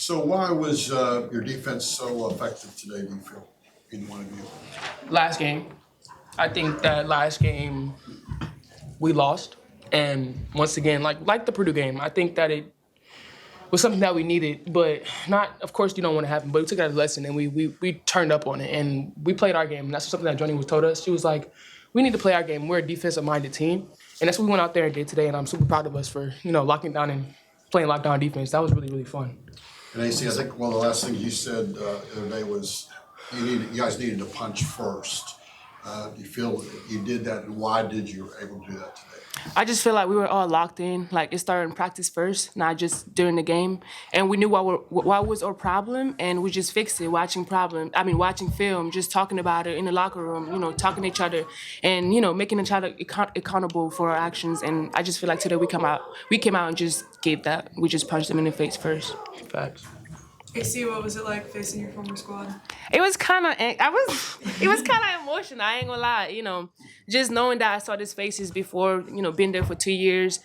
So why was your defense so effective today, do you feel, either one of you? Last game. I think that last game we lost. And once again, like the Purdue game, I think that it was something that we needed, but not, of course, you don't want to happen, but we took it as a lesson and we turned up on it and we played our game. And that's something that Joni was told us. She was like, we need to play our game. We're a defensive-minded team. And that's what we went out there and did today. And I'm super proud of us for, locking down and playing lockdown defense. That was really, really fun. And AC, I think one of the last things you said the other day was you guys needed to punch first. Do you feel you did that, and why did you able to do that today? I just feel like we were all locked in. Like, it started in practice first, not just during the game. And we knew what was our problem, and we just fixed it, watching film, just talking about it in the locker room, talking to each other and, making each other accountable for our actions. And I just feel like today we came out and just gave that. We just punched them in the face first. Facts. AC, what was it like facing your former squad? It was kind of emotional. I ain't gonna lie. Just knowing that I saw these faces before, been there for 2 years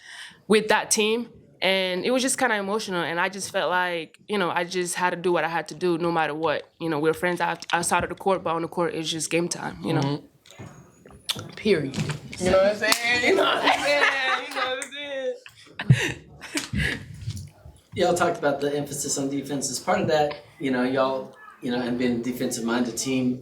with that team. And it was just kind of emotional. And I just felt like, I just had to do what I had to do no matter what. We're friends outside of the court, but on the court, it's just game time, Mm-hmm. Period. You know what I'm saying? You know what I'm saying? Y'all talked about the emphasis on defense. As part of that, y'all, and being a defensive-minded team,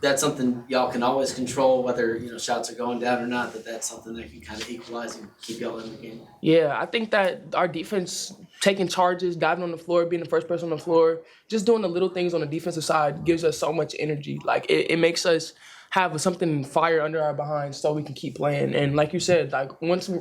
that's something y'all can always control, whether, shots are going down or not, that's something that can kind of equalize and keep y'all in the game. Yeah, I think that our defense, taking charges, diving on the floor, being the first person on the floor, just doing the little things on the defensive side gives us so much energy. Like, it makes us have something fire under our behind so we can keep playing. And like you said,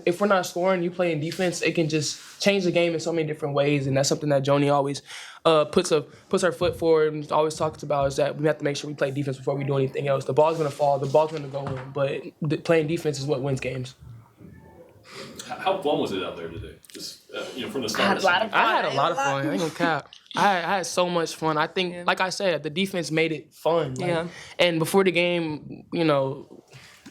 if we're not scoring, you play in defense, it can just change the game in so many different ways. And that's something that Joni always puts her foot forward and always talks about, is that we have to make sure we play defense before we do anything else. The ball's gonna fall, the ball's gonna go in, but playing defense is what wins games. How fun was it out there today? Just from the start. I had a lot of fun. I ain't gonna cap. I had so much fun. I think, like I said, the defense made it fun. Yeah. And before the game,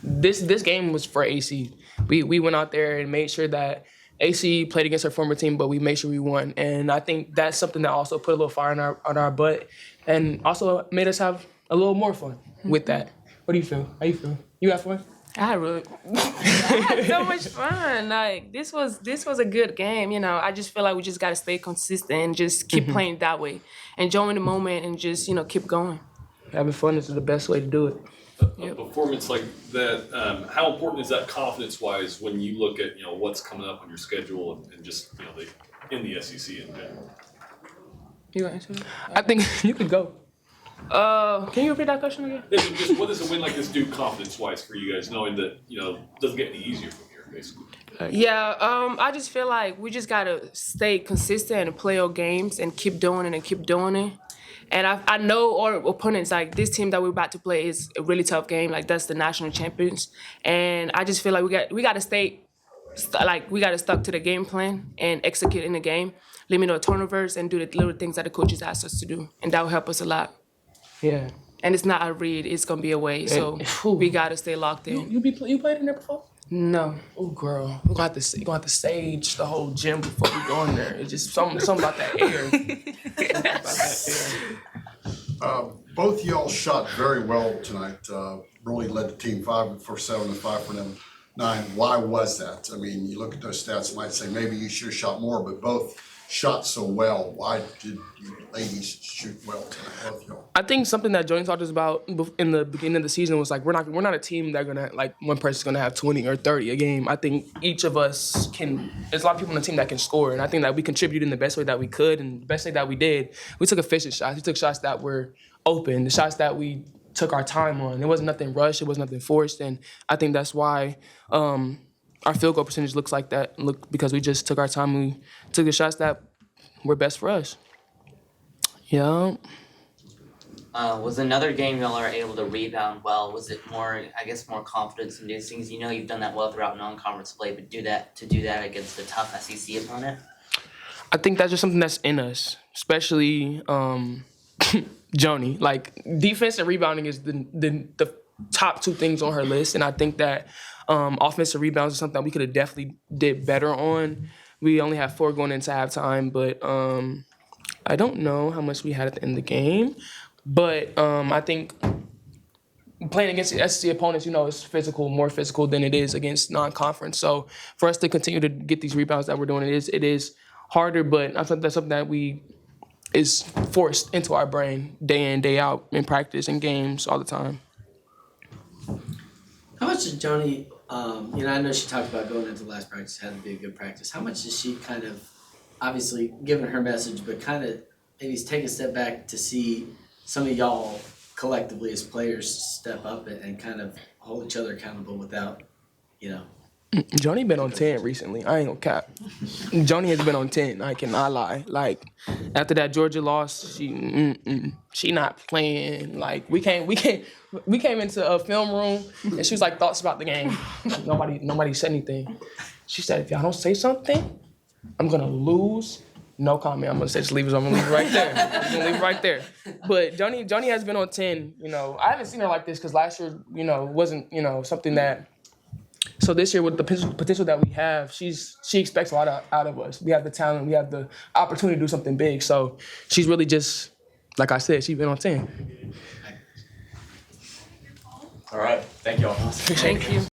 this game was for AC. We went out there and made sure that AC played against her former team, but we made sure we won. And I think that's something that also put a little fire on our butt, and also made us have a little more fun with that. What do you feel? How you feel? You have fun? I had so much fun. Like, this was a good game. I just feel like we just gotta stay consistent and just keep playing that way, enjoying the moment, and just keep going. Having fun is the best way to do it. A performance like that, how important is that confidence-wise when you look at what's coming up on your schedule and just in the SEC in general? You want to answer that? I think you can go. Can you repeat that question again? Just what does a win like this do confidence-wise for you guys, knowing that it doesn't get any easier from here, basically? Yeah, I just feel like we just gotta stay consistent and play our games and keep doing it and keep doing it. And I know our opponents, like this team that we're about to play, is a really tough game. Like, that's the national champions, and I just feel like we gotta stay, we gotta stuck to the game plan and execute in the game, limit our turnovers, and do the little things that the coaches ask us to do, and that will help us a lot. Yeah. And it's not a read; it's gonna be a way. So we gotta stay locked in. You played in there before? No. Oh, girl, we're gonna have to sage the whole gym before we go in there. It's just something about that air. Both y'all shot very well tonight. Really led the team 5 for 7 and 5 for them 9. Why was that? I mean, you look at those stats, you might say maybe you should have shot more, but both shot so well. Why did you ladies shoot well tonight, both y'all? I think something that Joni talked to us about in the beginning of the season was like, we're not a team that gonna, like, one person's gonna have 20 or 30 a game. I think each of us there's a lot of people on the team that can score, and I think that we contributed in the best way that we could, and the best way that we did, we took efficient shots. We took shots that were open, the shots that we took our time on. It wasn't nothing rushed, it wasn't nothing forced, and I think that's why our field goal percentage looks like that, because we just took our time and we took the shots that were best for us. Yeah. Was another game y'all are able to rebound well? Was it more confidence in these things? You've done that well throughout non-conference play, but do that against a tough SEC opponent? I think that's just something that's in us, especially Joni. Like, defense and rebounding is the top 2 things on her list, and I think that offensive rebounds is something that we could have definitely did better on. We only have 4 going into halftime, but I don't know how much we had at the end of the game, but I think playing against the SEC opponents, is physical, more physical than it is against non-conference. So for us to continue to get these rebounds that we're doing, it is harder, but I think that's something that is forced into our brain day in, day out in practice and games all the time. How much did Joni, I know she talked about going into last practice, had to be a good practice. How much is she kind of, obviously giving her message, but kind of maybe take a step back to see some of y'all collectively as players step up and kind of hold each other accountable without, Joni been on 10 recently. I ain't gonna cap. Joni has been on 10. I cannot lie. Like after that Georgia loss, she not playing. Like we came into a film room and she was like thoughts about the game. Nobody said anything. She said, if y'all don't say something, I'm gonna lose. No comment. I'm gonna say just leave it. I'm gonna leave it right there. I'm gonna leave it right there. But Joni has been on 10. I haven't seen her like this because last year, wasn't something that. So this year with the potential that we have, she expects a lot out of us. We have the talent, we have the opportunity to do something big. So she's really just, like I said, she's been on 10. All right, thank y'all. Thank you.